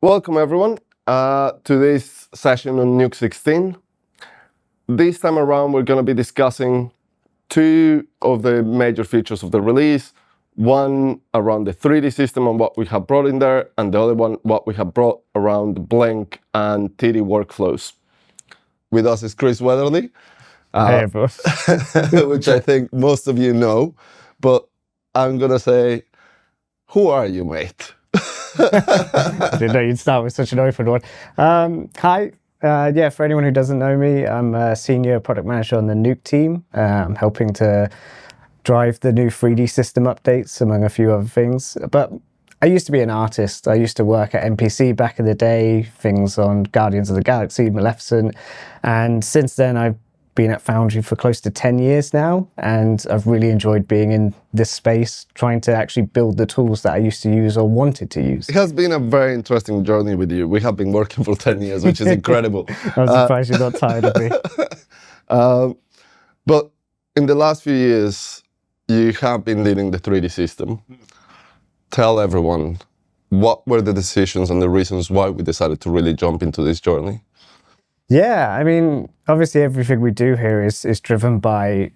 Welcome everyone to this session on Nuke 16. This time around we're going to be discussing two of the major features of the release. One around the 3D system and what we have brought in there, and the other one what we have brought around Blink and TD workflows. With us is Chris Wetherly, hey everyone. which I think most of you know, but I'm going to say, who are you, mate? I didn't know you'd start with such an open one. Hi, for anyone who doesn't know me, I'm a senior product manager on the Nuke team. I'm helping to drive the new 3D system updates, among a few other things. But I used to be an artist. I used to work at NPC back in the day, things on Guardians of the Galaxy, Maleficent. And since then, I've been at Foundry for close to 10 years now, and I've really enjoyed being in this space, trying to actually build the tools that I used to use or wanted to use. It has been a very interesting journey with you. We have been working for 10 years, which is incredible. I'm surprised you're not tired of me. But in the last few years, you have been leading the 3D system. Tell everyone, what were the decisions and the reasons why we decided to really jump into this journey? Yeah, I mean, obviously everything we do here is driven by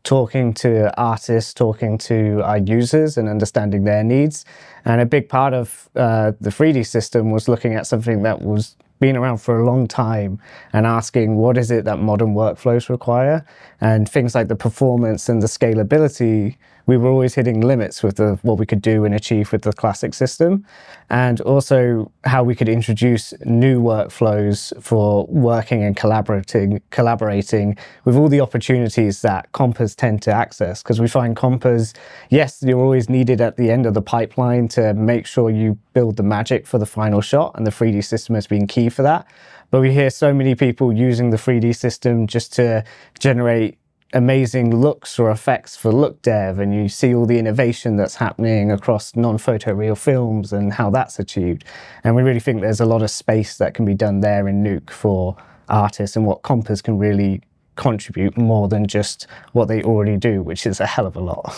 talking to artists, talking to our users and understanding their needs. And a big part of the 3D system was looking at something that was been around for a long time and asking what is it that modern workflows require, and things like the performance and the scalability. We were always hitting limits with what we could do and achieve with the classic system, and also how we could introduce new workflows for working and collaborating with all the opportunities that compers tend to access. Because we find compers, yes, you're always needed at the end of the pipeline to make sure you build the magic for the final shot, and the 3D system has been key for that. But we hear so many people using the 3D system just to generate amazing looks or effects for look dev, and you see all the innovation that's happening across non-photoreal films and how that's achieved. And we really think there's a lot of space that can be done there in Nuke for artists, and what compers can really contribute more than just what they already do, which is a hell of a lot.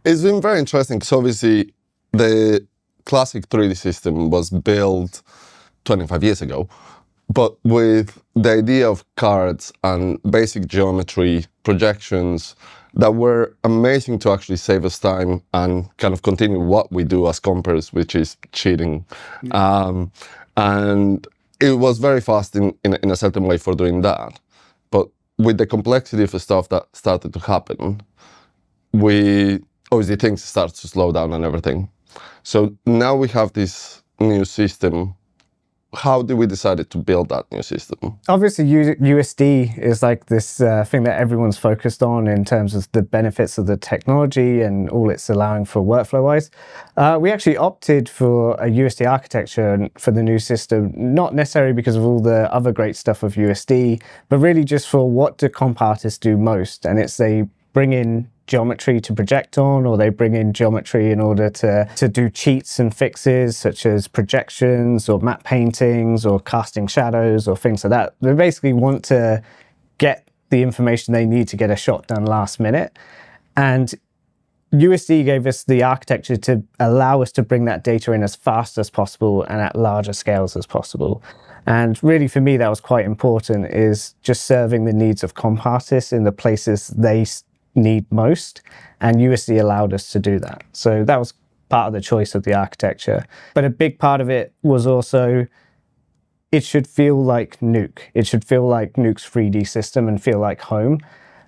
It's been very interesting because obviously the classic 3D system was built 25 years ago. But with the idea of cards and basic geometry projections that were amazing to actually save us time and kind of continue what we do as compers, which is cheating. And it was very fast in a certain way for doing that. But with the complexity of the stuff that started to happen, obviously things start to slow down and everything. So now we have this new system. How did we decide to build that new system? Obviously, USD is like this thing that everyone's focused on in terms of the benefits of the technology and all it's allowing for workflow-wise. We actually opted for a USD architecture for the new system, not necessarily because of all the other great stuff of USD, but really just for what do comp artists do most. And it's they bring in geometry to project on, or they bring in geometry in order to do cheats and fixes such as projections or matte paintings or casting shadows or things like that. They basically want to get the information they need to get a shot done last minute. And USD gave us the architecture to allow us to bring that data in as fast as possible and at larger scales as possible. And really for me that was quite important, is just serving the needs of comp artists in the places they need most, and USD allowed us to do that. So that was part of the choice of the architecture. But a big part of it was also, it should feel like Nuke. It should feel like Nuke's 3D system and feel like home.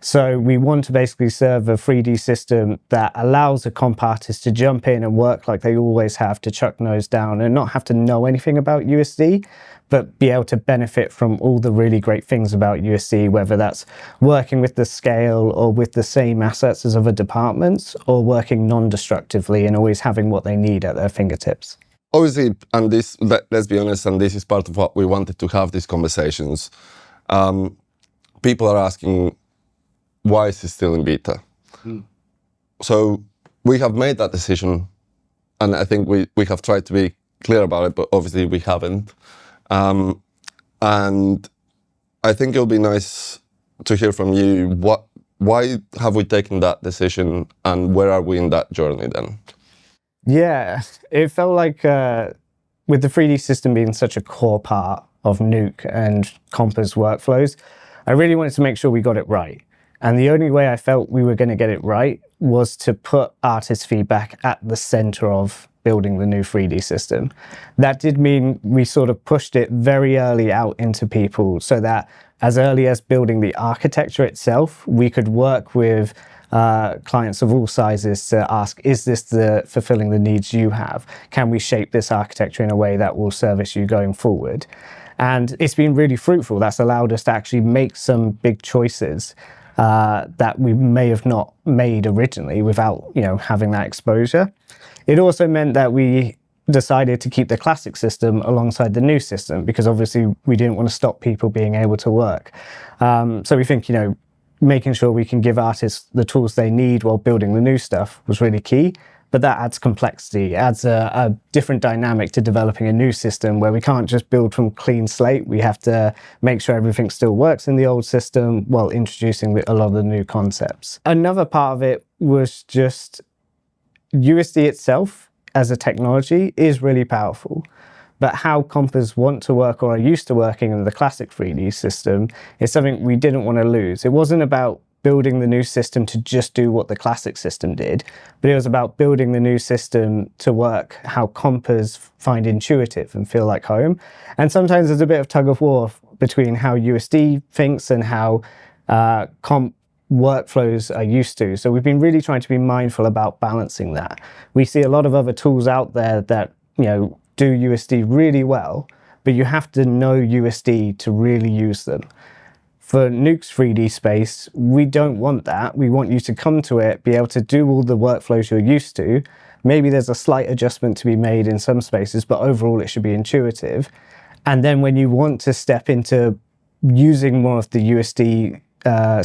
So we want to basically serve a 3D system that allows a comp artist to jump in and work like they always have, to chuck nose down and not have to know anything about USD, but be able to benefit from all the really great things about USD, whether that's working with the scale or with the same assets as other departments, or working non-destructively and always having what they need at their fingertips. Obviously, and this, let's be honest, and this is part of what we wanted to have these conversations. People are asking, why is it still in beta? So we have made that decision, and I think we have tried to be clear about it, but obviously we haven't. And I think it'll be nice to hear from you, why have we taken that decision, and where are we in that journey then? Yeah, it felt like with the 3D system being such a core part of Nuke and Compa's workflows, I really wanted to make sure we got it right. And the only way I felt we were going to get it right was to put artist feedback at the center of building the new 3D system. That did mean we sort of pushed it very early out into people so that as early as building the architecture itself, we could work with clients of all sizes to ask, is this fulfilling the needs you have? Can we shape this architecture in a way that will service you going forward? And it's been really fruitful. That's allowed us to actually make some big choices that we may have not made originally without, having that exposure. It also meant that we decided to keep the classic system alongside the new system because obviously we didn't want to stop people being able to work. So we think, making sure we can give artists the tools they need while building the new stuff was really key. But that adds complexity, adds a different dynamic to developing a new system where we can't just build from clean slate. We have to make sure everything still works in the old system while introducing a lot of the new concepts. Another part of it was just USD itself as a technology is really powerful. But how compas want to work or are used to working in the classic 3D system is something we didn't want to lose. It wasn't about building the new system to just do what the classic system did, but it was about building the new system to work how compas find intuitive and feel like home. And sometimes there's a bit of tug of war between how USD thinks and how comp workflows are used to. So we've been really trying to be mindful about balancing that. We see a lot of other tools out there that, do USD really well, but you have to know USD to really use them. For Nuke's 3D space, we don't want that. We want you to come to it, be able to do all the workflows you're used to. Maybe there's a slight adjustment to be made in some spaces, but overall it should be intuitive. And then when you want to step into using more of the USD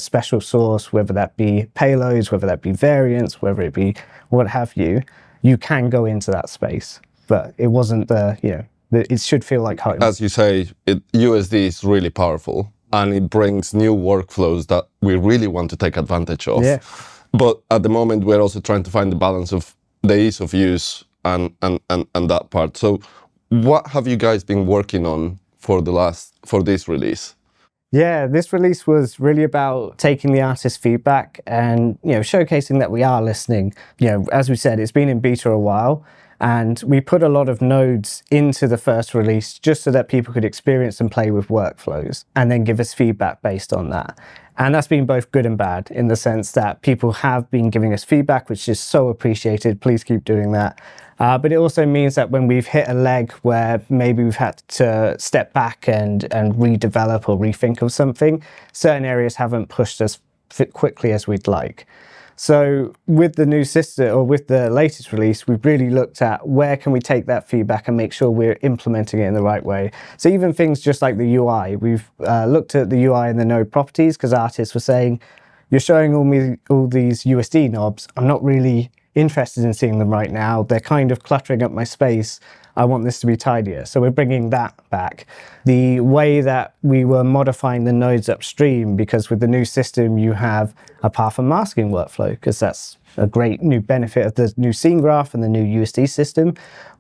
special source, whether that be payloads, whether that be variants, whether it be what have you, you can go into that space. But it wasn't it should feel like home. As you say, USD is really powerful. And it brings new workflows that we really want to take advantage of. Yeah. But at the moment, we're also trying to find the balance of the ease of use and that part. So what have you guys been working on for this release? Yeah, this release was really about taking the artist feedback and, showcasing that we are listening. As we said, it's been in beta a while. And we put a lot of nodes into the first release just so that people could experience and play with workflows and then give us feedback based on that. And that's been both good and bad in the sense that people have been giving us feedback, which is so appreciated. Please keep doing that. But it also means that when we've hit a leg where maybe we've had to step back and redevelop or rethink of something, certain areas haven't pushed us quickly as we'd like. So with the new system, or with the latest release, we've really looked at where can we take that feedback and make sure we're implementing it in the right way. So even things just like the UI, we've looked at the UI and the node properties because artists were saying, you're showing all these USD knobs. I'm not really interested in seeing them right now. They're kind of cluttering up my space. I want this to be tidier. So we're bringing that back. The way that we were modifying the nodes upstream, because with the new system, you have a path and masking workflow, because that's a great new benefit of the new scene graph and the new USD system.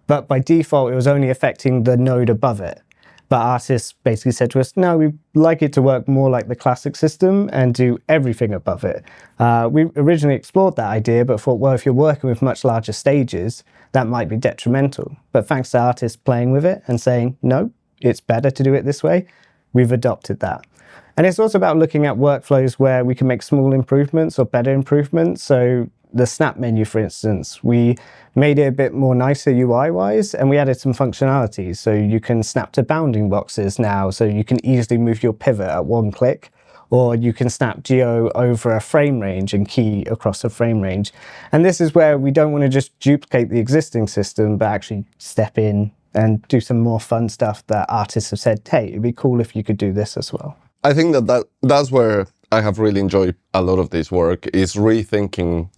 But by default, it was only affecting the node above it. But artists basically said to us, no, we'd like it to work more like the classic system and do everything above it. We originally explored that idea, but thought, well, if you're working with much larger stages, that might be detrimental. But thanks to artists playing with it and saying, no, it's better to do it this way, we've adopted that. And it's also about looking at workflows where we can make small improvements or better improvements. So the snap menu, for instance, we made it a bit more nicer UI-wise, and we added some functionalities. So you can snap to bounding boxes now, so you can easily move your pivot at one click, or you can snap geo over a frame range and key across a frame range. And this is where we don't want to just duplicate the existing system, but actually step in and do some more fun stuff that artists have said, hey, it'd be cool if you could do this as well. I think that's where I have really enjoyed a lot of this work, is rethinking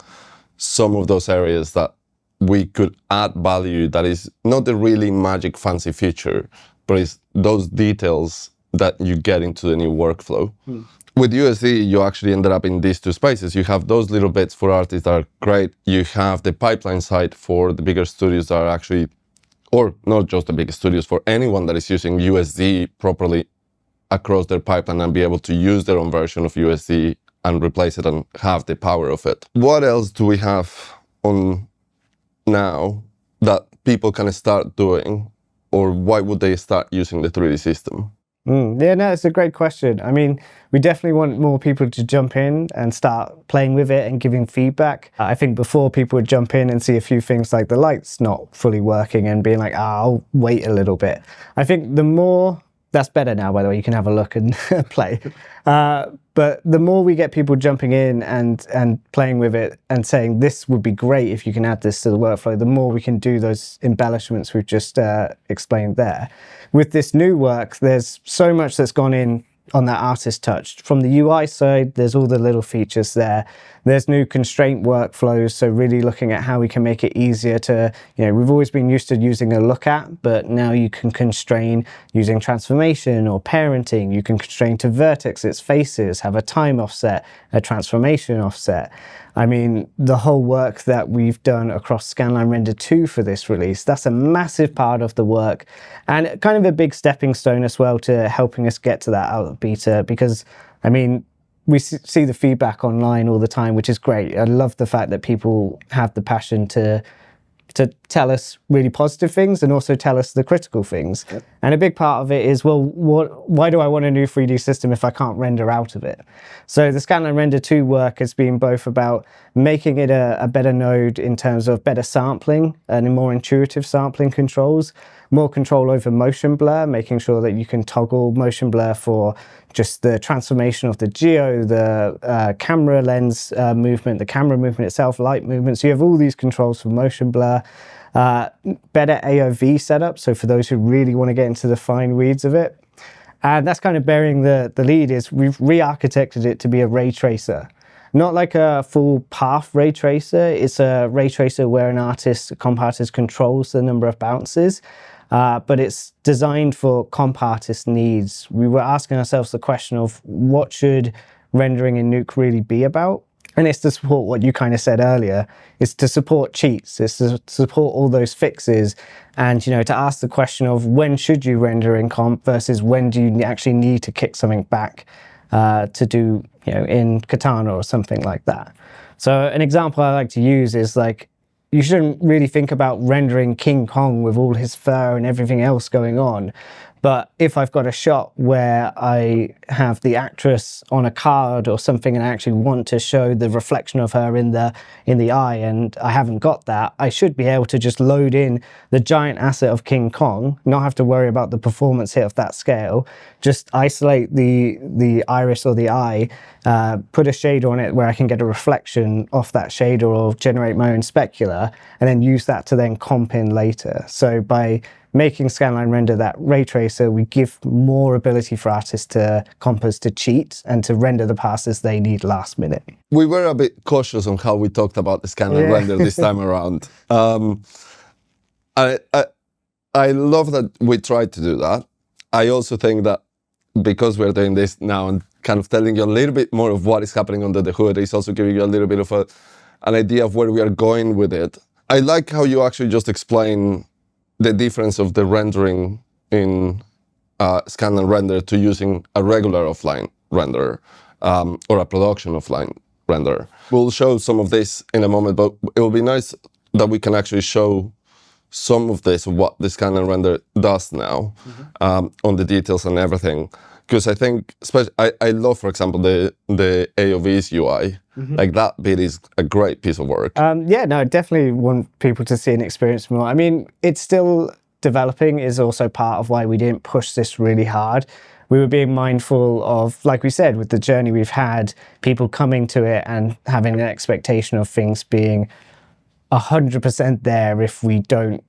some of those areas that we could add value that is not the really magic fancy feature, but it's those details that you get into the new workflow. With USD, you actually ended up in these two spaces. You have those little bits for artists that are great. You have the pipeline side for the bigger studios that are actually or not just the big studios, for anyone that is using USD properly across their pipeline and be able to use their own version of USD and replace it and have the power of it. What else do we have on now that people can start doing, or why would they start using the 3D system? Yeah, no, it's a great question. I mean, we definitely want more people to jump in and start playing with it and giving feedback. I think before people would jump in and see a few things like the light's not fully working and being like, I'll wait a little bit. I think the more, that's better now, by the way, you can have a look and play. But the more we get people jumping in and playing with it and saying, this would be great if you can add this to the workflow, the more we can do those embellishments we've just explained there. With this new work, there's so much that's gone in on that artist touch. From the UI side, there's all the little features there. There's new constraint workflows, so really looking at how we can make it easier to, we've always been used to using a look at, but now you can constrain using transformation or parenting. You can constrain to vertex, faces, have a time offset, a transformation offset. I mean, the whole work that we've done across Scanline Render 2 for this release, that's a massive part of the work and kind of a big stepping stone as well to helping us get to that out of beta, because, I mean, we see the feedback online all the time, which is great. I love the fact that people have the passion to tell us really positive things and also tell us the critical things. Yep. And a big part of it is, well, why do I want a new 3D system if I can't render out of it? So the Scanline Render 2 work has been both about making it a better node in terms of better sampling and more intuitive sampling controls, more control over motion blur, making sure that you can toggle motion blur for just the transformation of the geo, the camera lens movement, the camera movement itself, light movement. So you have all these controls for motion blur. Better AOV setup, so for those who really want to get into the fine weeds of it. And that's kind of bearing the lead, is we've re-architected it to be a ray tracer. Not like a full path ray tracer, it's a ray tracer where a comp artist controls the number of bounces, but it's designed for comp artist needs. We were asking ourselves the question of what should rendering in Nuke really be about? And it's to support what you kind of said earlier. It's to support cheats. It's to support all those fixes. And, to ask the question of when should you render in comp versus when do you actually need to kick something back to do, in Katana or something like that. So an example I like to use is like, you shouldn't really think about rendering King Kong with all his fur and everything else going on. But if I've got a shot where I have the actress on a card or something and I actually want to show the reflection of her in the eye and I haven't got that, I should be able to just load in the giant asset of King Kong, not have to worry about the performance hit of that scale, just isolate the iris or the eye, put a shader on it where I can get a reflection off that shader or generate my own specular, and then use that to then comp in later. So by making Scanline Render that ray tracer, we give more ability for artists to compers to cheat and to render the passes they need last minute. We were a bit cautious on how we talked about the Scanline Render this time around. I love that we tried to do that. I also think that because we're doing this now and kind of telling you a little bit more of what is happening under the hood, it's also giving you a little bit of an idea of where we are going with it. I like how you actually just explain the difference of the rendering in Scanline Render to using a regular offline render or a production offline render. We'll show some of this in a moment, but it will be nice that we can actually show some of this, what the Scanline Render does now, on the details and everything. Because I think, I love, for example, the AOV's UI. Like that bit is a great piece of work. Yeah, no, definitely want people to see and experience more. I mean, it's still developing is also part of why we didn't push this really hard. We were being mindful of, like we said, with the journey we've had, people coming to it and having an expectation of things being 100% there if we don't,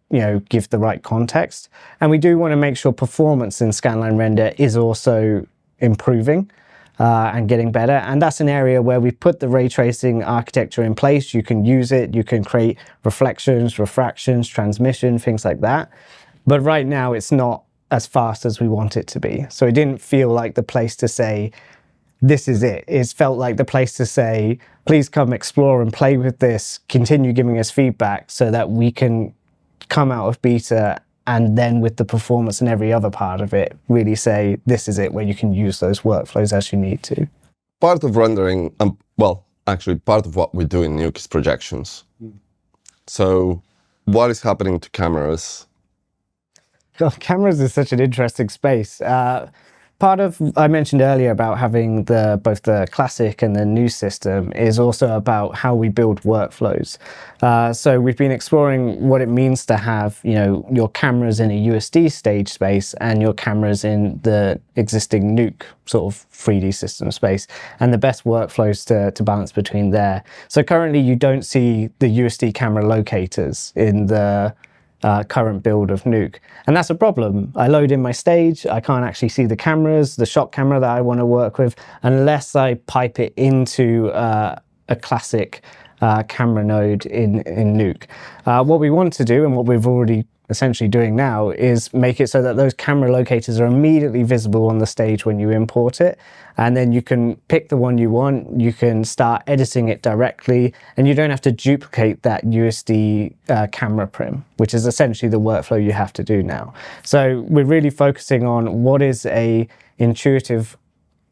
give the right context. And we do want to make sure performance in Scanline Render is also improving and getting better. And that's an area where we put the ray tracing architecture in place. You can use it. You can create reflections, refractions, transmission, things like that. But right now it's not as fast as we want it to be. So it didn't feel like the place to say, this is it. It felt like the place to say, please come explore and play with this, continue giving us feedback so that we can come out of beta and then with the performance and every other part of it, really say, this is it, where you can use those workflows as you need to. Part of rendering, actually part of what we do in Nuke is projections. So what is happening to cameras? God, cameras is such an interesting space. Part of, I mentioned earlier about having both the classic and the new system is also about how we build workflows. So we've been exploring what it means to have, your cameras in a USD stage space and your cameras in the existing Nuke sort of 3D system space, and the best workflows to balance between there. So currently you don't see the USD camera locators in the current build of Nuke. And that's a problem. I load in my stage, I can't actually see the cameras, the shot camera that I want to work with, unless I pipe it into a classic camera node in Nuke. What we want to do, and what we've already essentially doing now, is make it so that those camera locators are immediately visible on the stage when you import it. And then you can pick the one you want, you can start editing it directly, and you don't have to duplicate that USD camera prim, which is essentially the workflow you have to do now. So we're really focusing on what is a intuitive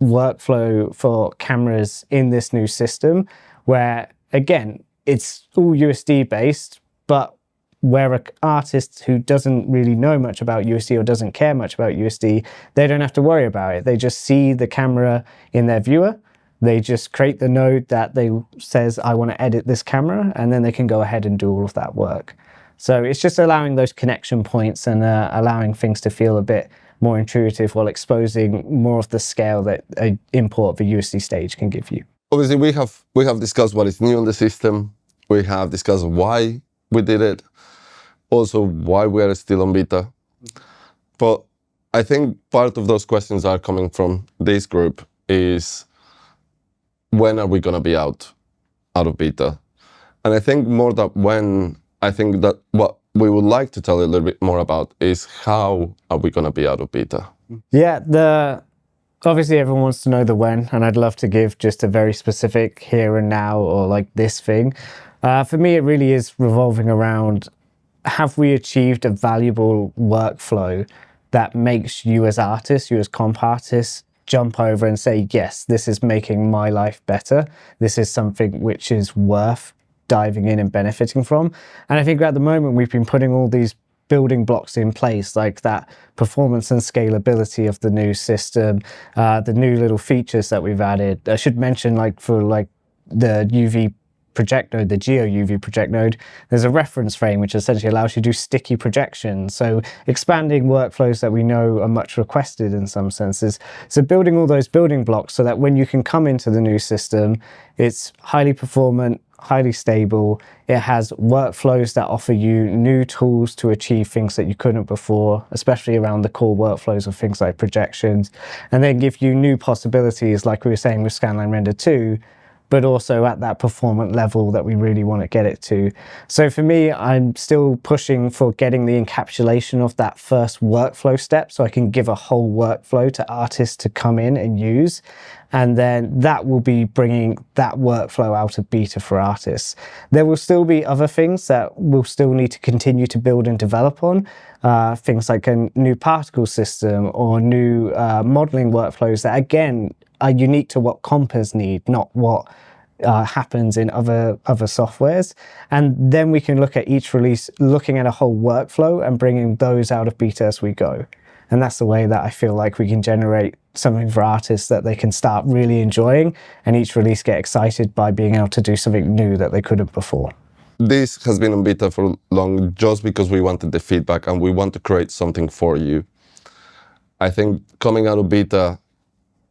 workflow for cameras in this new system, where, again, it's all USD based, but where an artist who doesn't really know much about USD or doesn't care much about USD, they don't have to worry about it. They just see the camera in their viewer. They just create the node that says, I want to edit this camera, and then they can go ahead and do all of that work. So it's just allowing those connection points and allowing things to feel a bit more intuitive while exposing more of the scale that an import of a USD stage can give you. Obviously, we have discussed what is new in the system. We have discussed why we did it. Also, why we are still on beta. But I think part of those questions are coming from this group is, when are we going to be out of beta? And I think more that when, I think that what we would like to tell you a little bit more about is how are we going to be out of beta? Yeah, obviously everyone wants to know the when, and I'd love to give just a very specific here and now, or like this thing. For me, it really is revolving around, have we achieved a valuable workflow that makes you as artists, you as comp artists, jump over and say, yes, this is making my life better. This is something which is worth diving in and benefiting from. And I think at the moment we've been putting all these building blocks in place, like that performance and scalability of the new system, the new little features that we've added. I should mention, for the UV project node, the Geo UV project node, there's a reference frame which essentially allows you to do sticky projections. So expanding workflows that we know are much requested in some senses. So building all those building blocks so that when you can come into the new system, it's highly performant, highly stable. It has workflows that offer you new tools to achieve things that you couldn't before, especially around the core workflows of things like projections, and then give you new possibilities, like we were saying with Scanline Render 2, but also at that performant level that we really want to get it to. So for me, I'm still pushing for getting the encapsulation of that first workflow step, so I can give a whole workflow to artists to come in and use. And then that will be bringing that workflow out of beta for artists. There will still be other things that we'll still need to continue to build and develop on. Things like a new particle system or new modeling workflows that, again, are unique to what compers need, not what happens in other softwares. And then we can look at each release, looking at a whole workflow and bringing those out of beta as we go. And that's the way that I feel like we can generate something for artists that they can start really enjoying, and each release get excited by being able to do something new that they couldn't before. This has been on beta for long just because we wanted the feedback and we want to create something for you. I think coming out of beta,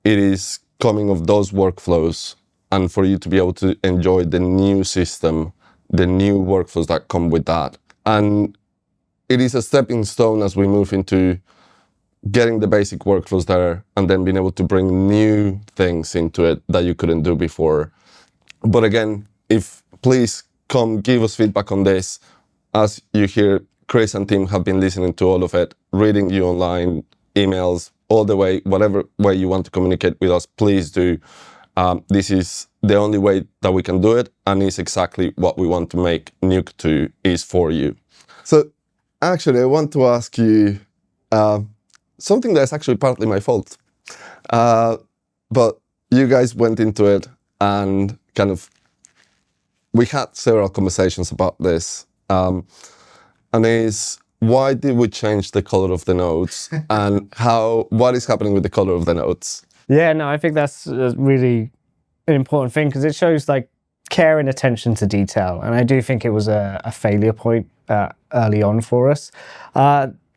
it is coming of those workflows, and for you to be able to enjoy the new system, the new workflows that come with that. And it is a stepping stone as we move into getting the basic workflows there and then being able to bring new things into it that you couldn't do before. But again, please come give us feedback on this. As you hear, Chris and team have been listening to all of it, reading you online, emails, all the way, whatever way you want to communicate with us, please do. This is the only way that we can do it, and it's exactly what we want to make Nuke 2 is for you. So actually, I want to ask you something that's actually partly my fault. But you guys went into it and we had several conversations about this. And why did we change the color of the nodes and what is happening with the color of the nodes? Yeah, no, I think that's really an important thing because it shows care and attention to detail. And I do think it was a failure point early on for us.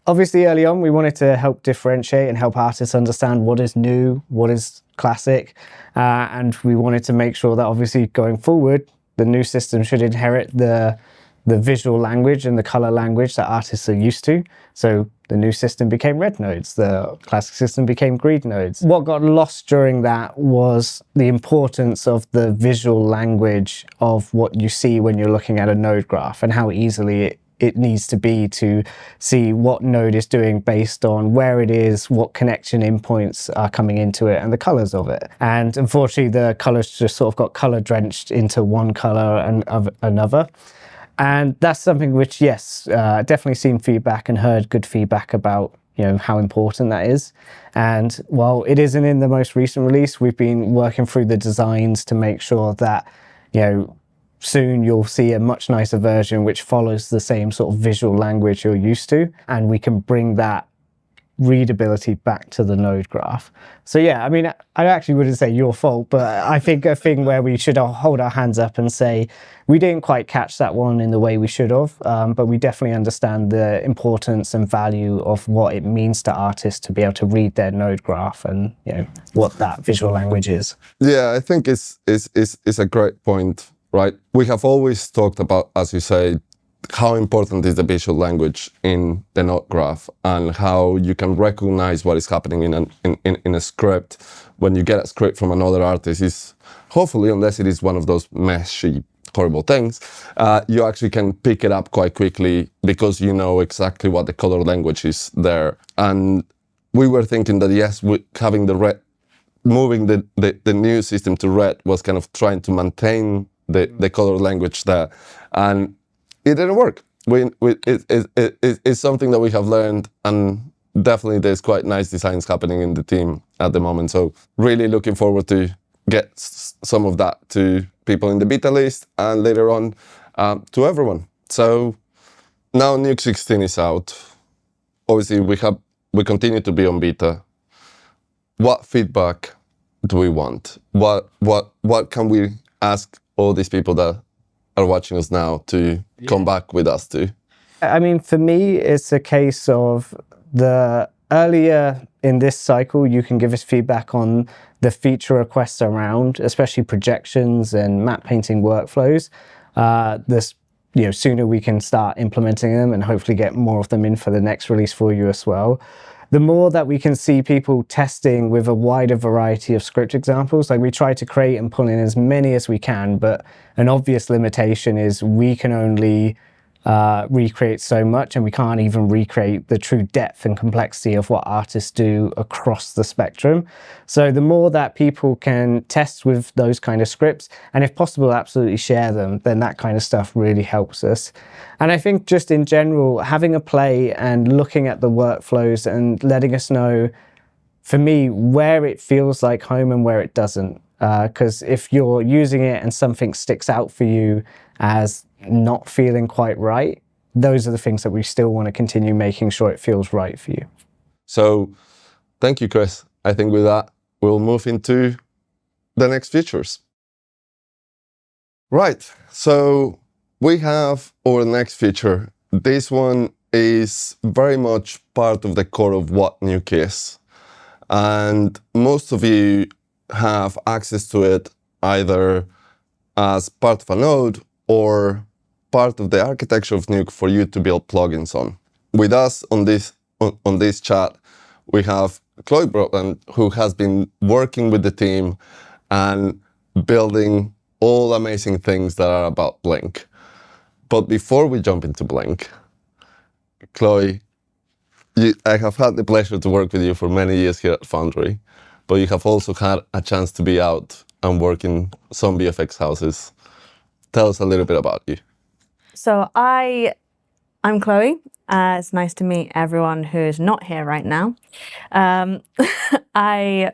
Obviously, early on, we wanted to help differentiate and help artists understand what is new, what is classic. And we wanted to make sure that obviously going forward, the new system should inherit the visual language and the color language that artists are used to. So the new system became red nodes, the classic system became green nodes. What got lost during that was the importance of the visual language of what you see when you're looking at a node graph and how easily it needs to be to see what node is doing based on where it is, what connection endpoints are coming into it, and the colors of it. And unfortunately, the colors just sort of got color drenched into one color and of another. And that's something which, yes, definitely seen feedback and heard good feedback about, how important that is. And while it isn't in the most recent release, we've been working through the designs to make sure that, soon you'll see a much nicer version which follows the same sort of visual language you're used to, and we can bring that readability back to the node graph. So yeah, I mean, I actually wouldn't say your fault, but I think a thing where we should hold our hands up and say, we didn't quite catch that one in the way we should have, but we definitely understand the importance and value of what it means to artists to be able to read their node graph and, what that visual language is. Yeah, I think it's a great point. Right, we have always talked about, as you say, how important is the visual language in the node graph and how you can recognize what is happening in a script when you get a script from another artist. Is hopefully, unless it is one of those meshy, horrible things, you actually can pick it up quite quickly because you know exactly what the color language is there. And we were thinking that yes, having the red, moving the new system to red was kind of trying to maintain the color language there, and it didn't work. It's something that we have learned, and definitely there's quite nice designs happening in the team at the moment. So really looking forward to get some of that to people in the beta list and later on to everyone. So now Nuke 16 is out. Obviously we continue to be on beta. What feedback do we want? What can we ask all these people that are watching us now to come back with us to? I mean, for me, it's a case of the earlier in this cycle, you can give us feedback on the feature requests around, especially projections and map painting workflows. Sooner we can start implementing them and hopefully get more of them in for the next release for you as well. The more that we can see people testing with a wider variety of script examples, we try to create and pull in as many as we can, but an obvious limitation is we can only recreate so much, and we can't even recreate the true depth and complexity of what artists do across the spectrum. So the more that people can test with those kind of scripts, and if possible, absolutely share them, then that kind of stuff really helps us. And I think just in general, having a play and looking at the workflows and letting us know, for me, where it feels like home and where it doesn't. Because if you're using it and something sticks out for you as not feeling quite right, those are the things that we still want to continue making sure it feels right for you. So thank you, Chris. I think with that, we'll move into the next features. Right, so we have our next feature. This one is very much part of the core of what Nuke is. And most of you have access to it either as part of a node or part of the architecture of Nuke for you to build plugins on. With us on this chat, we have Chloe Broadbentga, who has been working with the team and building all amazing things that are about Blink. But before we jump into Blink, Chloe, I have had the pleasure to work with you for many years here at Foundry, but you have also had a chance to be out and work in some VFX houses. Tell us a little bit about you. So I I'm Chloe. It's nice to meet everyone who's not here right now. I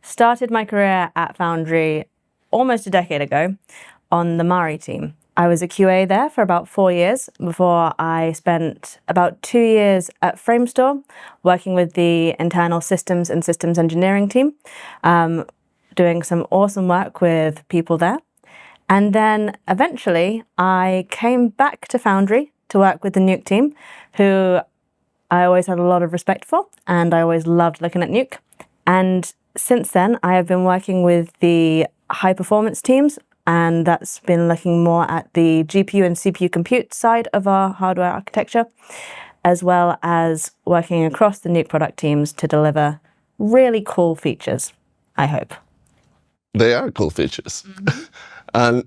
started my career at Foundry almost a decade ago on the Mari team. I was a QA there for about 4 years before I spent about 2 years at Framestore working with the internal systems and systems engineering team, doing some awesome work with people there. And then eventually I came back to Foundry to work with the Nuke team, who I always had a lot of respect for, and I always loved looking at Nuke. And since then, I have been working with the high performance teams, and that's been looking more at the GPU and CPU compute side of our hardware architecture, as well as working across the Nuke product teams to deliver really cool features, I hope. They are cool features. And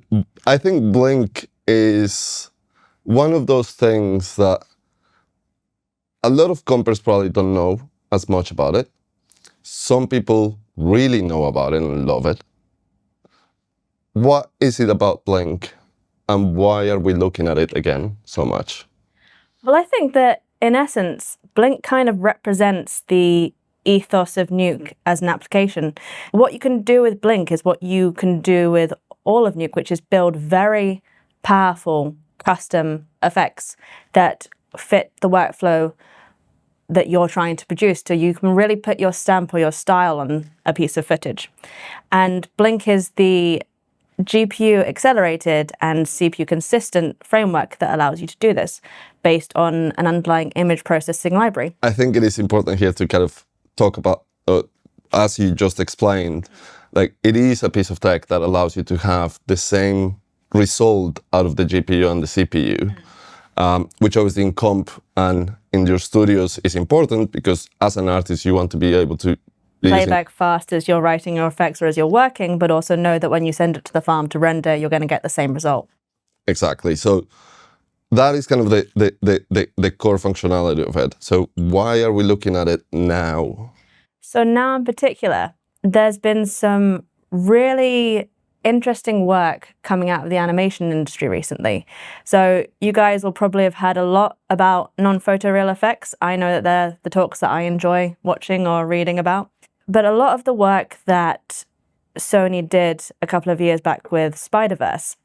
I think Blink is one of those things that a lot of compers probably don't know as much about it. Some people really know about it and love it. What is it about Blink, and why are we looking at it again so much? Well, I think that in essence, Blink kind of represents the ethos of Nuke as an application. What you can do with Blink is what you can do with all of Nuke, which is build very powerful custom effects that fit the workflow that you're trying to produce. So you can really put your stamp or your style on a piece of footage. And Blink is the GPU accelerated and CPU consistent framework that allows you to do this based on an underlying image processing library. I think it is important here to kind of talk about, as you just explained, like it is a piece of tech that allows you to have the same result out of the GPU and the CPU, which obviously in comp and in your studios is important because as an artist you want to be able to play back fast as you're writing your effects or as you're working, but also know that when you send it to the farm to render, you're going to get the same result. Exactly. So that is kind of the core functionality of it. So why are we looking at it now? So now in particular, there's been some really interesting work coming out of the animation industry recently. So you guys will probably have heard a lot about non-photoreal effects. I know that they're the talks that I enjoy watching or reading about. But a lot of the work that Sony did a couple of years back with Spider-Verse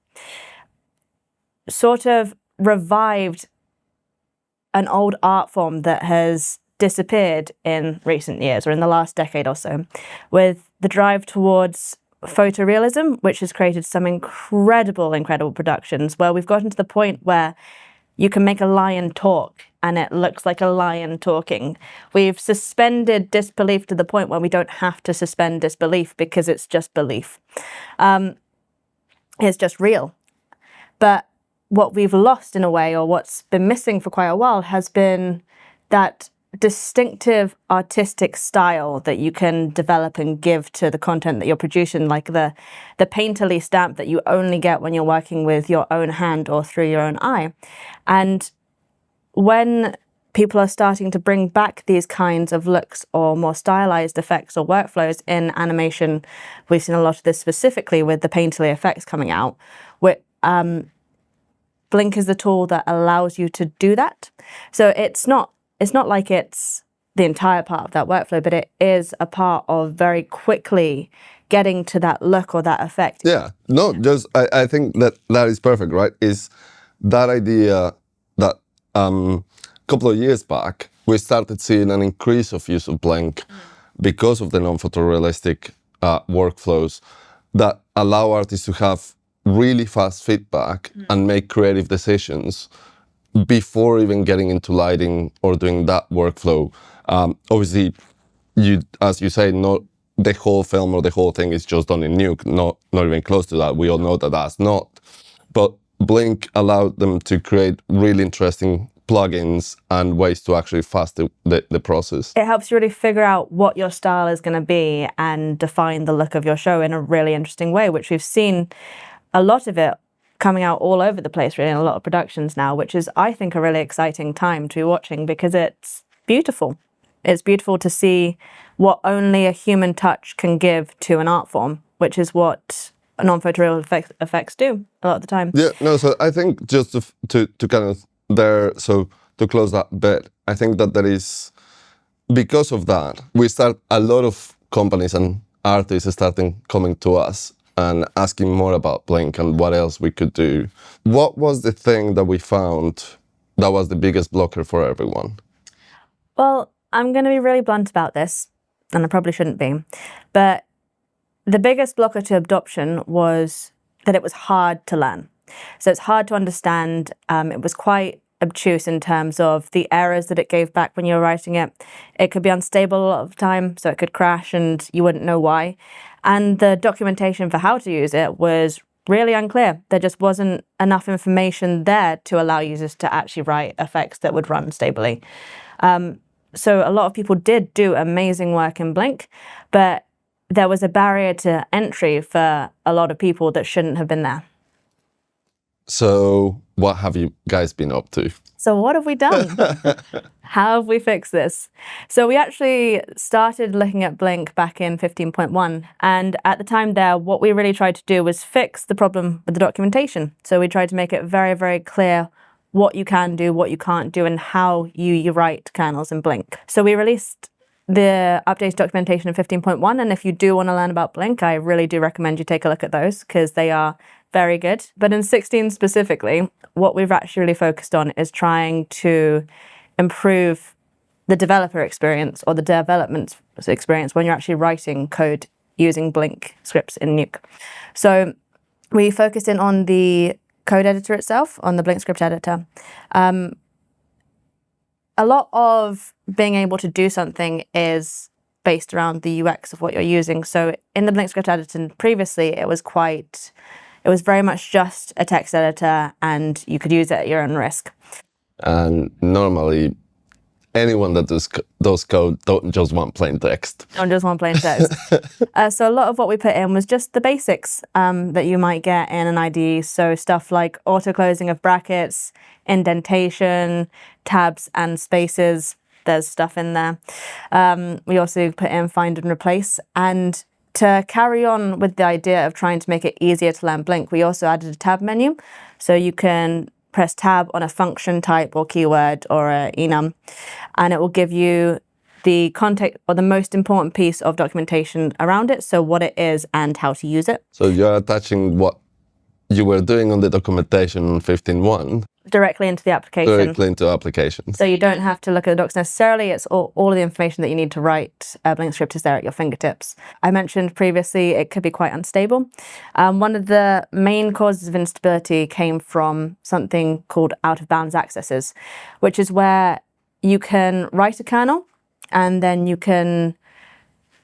sort of revived an old art form that has disappeared in recent years or in the last decade or so, with the drive towards photorealism, which has created some incredible productions where we've gotten to the point where you can make a lion talk and it looks like a lion talking. We've suspended disbelief to the point where we don't have to suspend disbelief because it's just belief. It's just real. But what we've lost in a way, or what's been missing for quite a while, has been that distinctive artistic style that you can develop and give to the content that you're producing, like the painterly stamp that you only get when you're working with your own hand or through your own eye. And when people are starting to bring back these kinds of looks or more stylized effects or workflows in animation, we've seen a lot of this specifically with the painterly effects coming out, where Blink is the tool that allows you to do that. So it's not like it's the entire part of that workflow, but it is a part of very quickly getting to that look or that effect. Yeah, no, just I think that is perfect, right? Is that idea that a couple of years back, we started seeing an increase of use of Blink because of the non-photorealistic workflows that allow artists to have really fast feedback and make creative decisions before even getting into lighting or doing that workflow. Obviously, as you say, not the whole film or the whole thing is just done in Nuke, not even close to that. We all know that that's not. But Blink allowed them to create really interesting plugins and ways to actually fast the process. It helps you really figure out what your style is going to be and define the look of your show in a really interesting way, which we've seen a lot of it coming out all over the place, really, in a lot of productions now, which is, I think, a really exciting time to be watching because it's beautiful. It's beautiful to see what only a human touch can give to an art form, which is what non-photoreal effects do a lot of the time. Yeah, no, so I think just to kind of there, so to close that bit, I think that there is, because of that, we start a lot of companies and artists starting coming to us and asking more about Blink and what else we could do. What was the thing that we found that was the biggest blocker for everyone? Well, I'm going to be really blunt about this, and I probably shouldn't be, but the biggest blocker to adoption was that it was hard to learn. So it's hard to understand. It was quite obtuse in terms of the errors that it gave back when you were writing it. It could be unstable a lot of the time, so it could crash and you wouldn't know why. And the documentation for how to use it was really unclear. There just wasn't enough information there to allow users to actually write effects that would run stably. So a lot of people did do amazing work in Blink, but there was a barrier to entry for a lot of people that shouldn't have been there. So what have you guys been up to? So what have we done? How have we fixed this? So we actually started looking at Blink back in 15.1. And at the time there, what we really tried to do was fix the problem with the documentation. So we tried to make it very, very clear what you can do, what you can't do, and how you write kernels in Blink. So we released the updated documentation in 15.1. And if you do want to learn about Blink, I really do recommend you take a look at those because they are very good. But in 16 specifically, what we've actually really focused on is trying to improve the developer experience or the development experience when you're actually writing code using Blink scripts in Nuke. So we focused in on the code editor itself, on the BlinkScript editor. A lot of being able to do something is based around the UX of what you're using. So in the BlinkScript editor previously, it was very much just a text editor and you could use it at your own risk. And normally, anyone that does code don't just want plain text. Don't just want plain text. So a lot of what we put in was just the basics that you might get in an IDE. So stuff like auto-closing of brackets, indentation, tabs and spaces. There's stuff in there. We also put in find and replace. And to carry on with the idea of trying to make it easier to learn Blink, we also added a tab menu. So you can press tab on a function type or keyword or an enum, and it will give you the context or the most important piece of documentation around it, so what it is and how to use it. So you're attaching what you were doing on the documentation in 15.1 directly into the application. Directly into applications. So you don't have to look at the docs necessarily. It's all of the information that you need to write BlinkScript is there at your fingertips. I mentioned previously it could be quite unstable. One of the main causes of instability came from something called out-of-bounds accesses, which is where you can write a kernel and then you can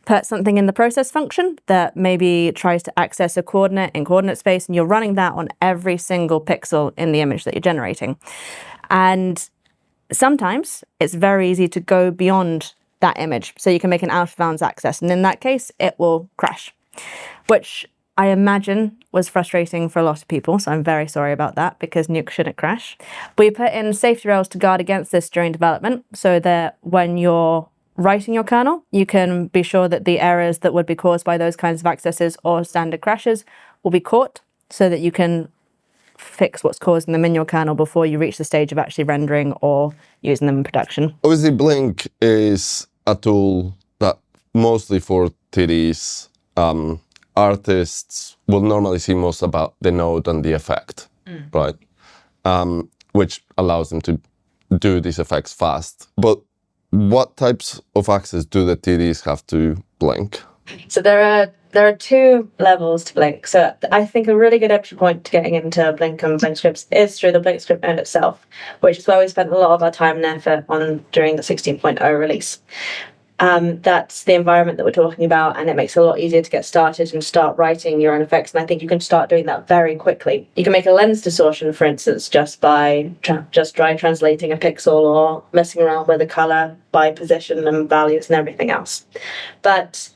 put something in the process function that maybe tries to access a coordinate in coordinate space, and you're running that on every single pixel in the image that you're generating. And sometimes it's very easy to go beyond that image. So you can make an out-of-bounds access, and in that case, it will crash, which I imagine was frustrating for a lot of people. So I'm very sorry about that because Nuke shouldn't crash. We put in safety rails to guard against this during development so that when you're writing your kernel, you can be sure that the errors that would be caused by those kinds of accesses or standard crashes will be caught so that you can fix what's causing them in your kernel before you reach the stage of actually rendering or using them in production. Obviously, Blink is a tool that mostly for TDs, artists will normally see most about the node and the effect, right? Which allows them to do these effects fast. But what types of access do the TDs have to Blink? So there are two levels to Blink. So I think a really good entry point to getting into Blink and BlinkScripts is through the BlinkScript node itself, which is where we spent a lot of our time and effort on during the 16.0 release. That's the environment that we're talking about, and it makes it a lot easier to get started and start writing your own effects. And I think you can start doing that very quickly. You can make a lens distortion, for instance, just by dry translating a pixel or messing around with the color by position and values and everything else. But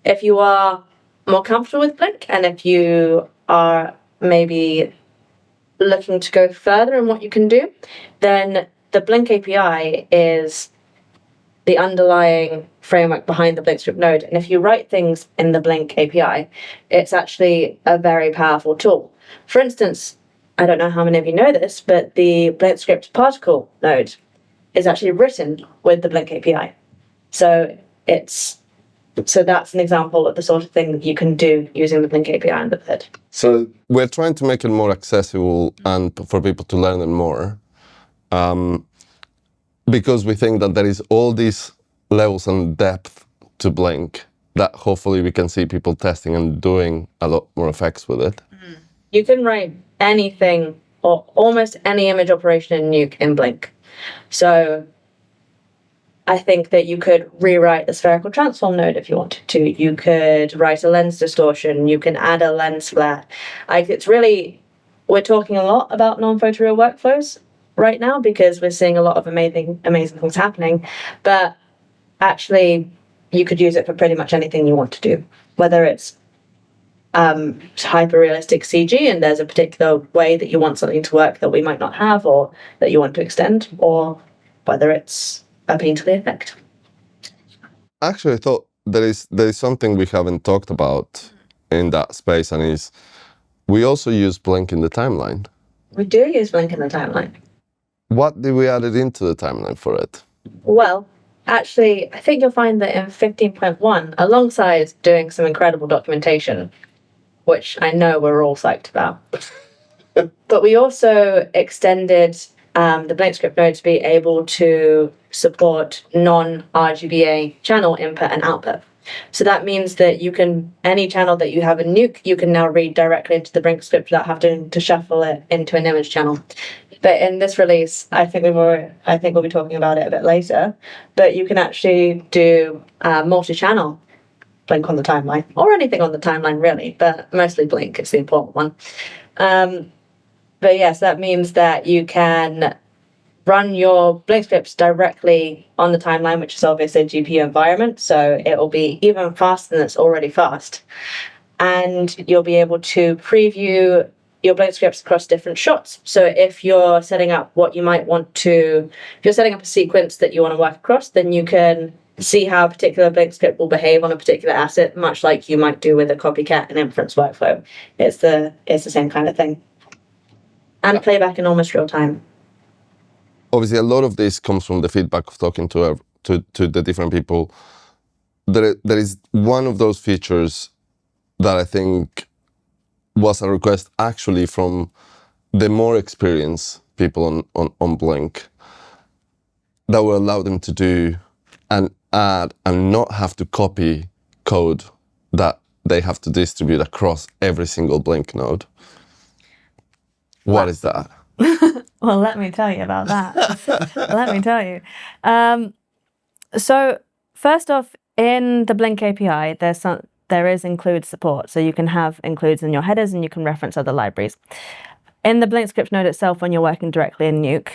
if you are more comfortable with Blink, and if you are maybe looking to go further in what you can do, then the Blink API is the underlying framework behind the BlinkScript node. And if you write things in the Blink API, it's actually a very powerful tool. For instance, I don't know how many of you know this, but the BlinkScript particle node is actually written with the Blink API. So that's an example of the sort of thing that you can do using the Blink API under the hood. So we're trying to make it more accessible and for people to learn it more, because we think that there is all these levels and depth to Blink that hopefully we can see people testing and doing a lot more effects with it. You can write anything or almost any image operation in Nuke in Blink. So I think that you could rewrite the spherical transform node if you wanted to. You could write a lens distortion. You can add a lens flare. We're talking a lot about non-photoreal workflows right now because we're seeing a lot of amazing things happening. But actually, you could use it for pretty much anything you want to do, whether it's hyper-realistic CG and there's a particular way that you want something to work that we might not have or that you want to extend, or whether it's a painterly effect. Actually, I thought there is something we haven't talked about in that space, and is we also use Blink in the timeline. We do use Blink in the timeline. What did we add it into the timeline for it? Well, actually, I think you'll find that in 15.1, alongside doing some incredible documentation, which I know we're all psyched about, but we also extended the BlinkScript node to be able to support non-RGBA channel input and output. So that means that any channel that you have in Nuke, you can now read directly into the BlinkScript without having to shuffle it into an image channel. But in this release, I think we'll be talking about it a bit later, but you can actually do multi-channel Blink on the timeline, or anything on the timeline really, but mostly Blink is the important one. But yes, that means that you can run your BlinkScripts directly on the timeline, which is obviously a GPU environment, so it will be even faster than it's already fast. And you'll be able to preview your BlinkScripts across different shots. So if you're setting up if you're setting up a sequence that you want to work across, then you can see how a particular BlinkScript will behave on a particular asset, much like you might do with a copycat and inference workflow. It's the same kind of thing. And playback in almost real time. Obviously, a lot of this comes from the feedback of talking to the different people. There is one of those features that I think was a request actually from the more experienced people on Blink that will allow them to do and add and not have to copy code that they have to distribute across every single Blink node. What is that? Well, let me tell you about that. Let me tell you. So first off, in the Blink API, there is include support. So you can have includes in your headers and you can reference other libraries. In the BlinkScript node itself, when you're working directly in Nuke,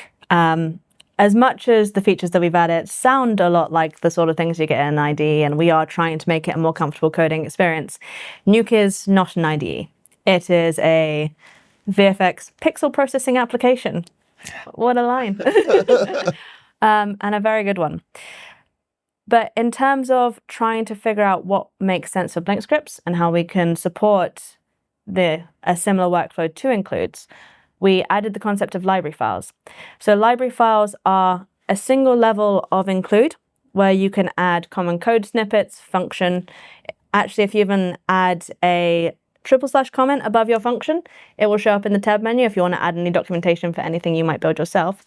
as much as the features that we've added sound a lot like the sort of things you get in an IDE, and we are trying to make it a more comfortable coding experience, Nuke is not an IDE. It is a VFX pixel processing application. What a line. And a very good one. But in terms of trying to figure out what makes sense for BlinkScripts and how we can support a similar workflow to includes, we added the concept of library files. So library files are a single level of include where you can add common code snippets, function. Actually, if you even add a / comment above your function, it will show up in the tab menu if you want to add any documentation for anything you might build yourself.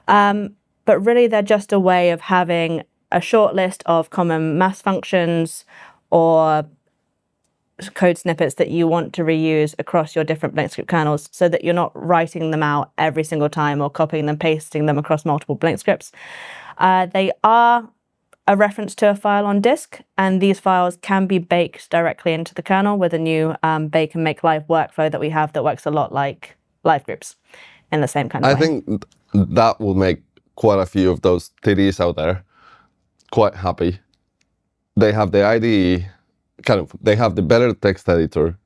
But really, they're just a way of having a short list of common mass functions or code snippets that you want to reuse across your different BlinkScript kernels so that you're not writing them out every single time or copying them, pasting them across multiple BlinkScripts. They are a reference to a file on disk, and these files can be baked directly into the kernel with a new bake and make live workflow that we have that works a lot like live groups in the same kind of way. I think that will make quite a few of those TDs out there quite happy. They have the IDE, they have the better text editor,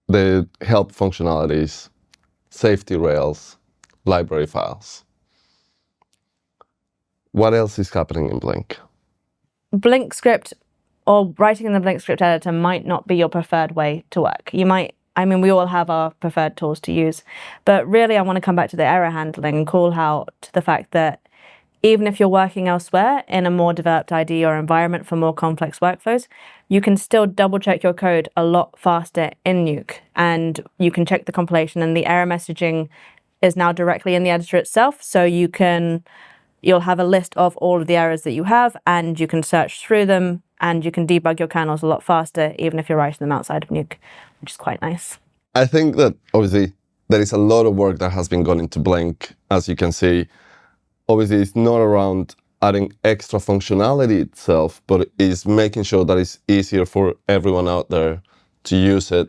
the help functionalities, safety rails, library files. What else is happening in Blink? BlinkScript or writing in the BlinkScript editor might not be your preferred way to work. You might I mean, we all have our preferred tools to use. But really, I want to come back to the error handling and call out the fact that even if you're working elsewhere in a more developed IDE or environment for more complex workflows, you can still double check your code a lot faster in Nuke. And you can check the compilation, and the error messaging is now directly in the editor itself. So you'll have a list of all of the errors that you have, and you can search through them, and you can debug your kernels a lot faster, even if you're writing them outside of Nuke, which is quite nice. I think that obviously there is a lot of work that has been gone into Blink, as you can see. Obviously, it's not around adding extra functionality itself, but it's making sure that it's easier for everyone out there to use it,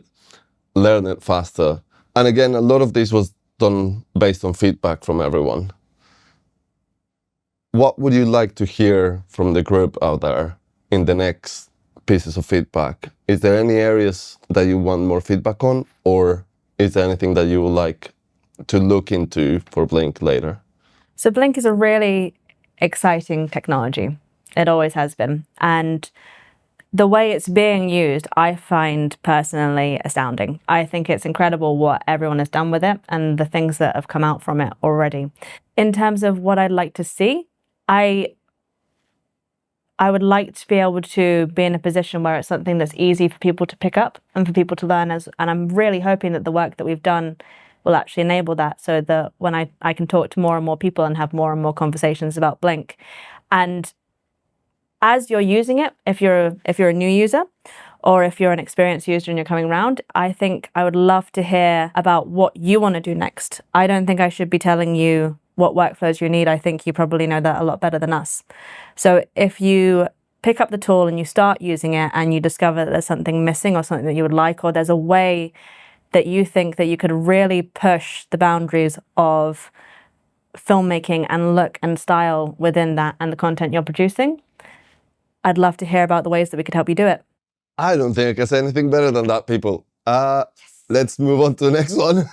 learn it faster. And again, a lot of this was done based on feedback from everyone. What would you like to hear from the group out there in the next pieces of feedback? Is there any areas that you want more feedback on, or is there anything that you would like to look into for Blink later? So Blink is a really exciting technology. It always has been. And the way it's being used, I find personally astounding. I think it's incredible what everyone has done with it and the things that have come out from it already. In terms of what I'd like to see, I would like to be able to be in a position where it's something that's easy for people to pick up and for people to learn. And I'm really hoping that the work that we've done will actually enable that, so that when I can talk to more and more people and have more and more conversations about Blink. And as you're using it, if you're a new user, or if you're an experienced user and you're coming around, I think I would love to hear about what you want to do next. I don't think I should be telling you what workflows you need. I think you probably know that a lot better than us. So if you pick up the tool and you start using it and you discover that there's something missing or something that you would like, or there's a way that you think that you could really push the boundaries of filmmaking and look and style within that and the content you're producing, I'd love to hear about the ways that we could help you do it. I don't think I can say anything better than that, people. Let's move on to the next one.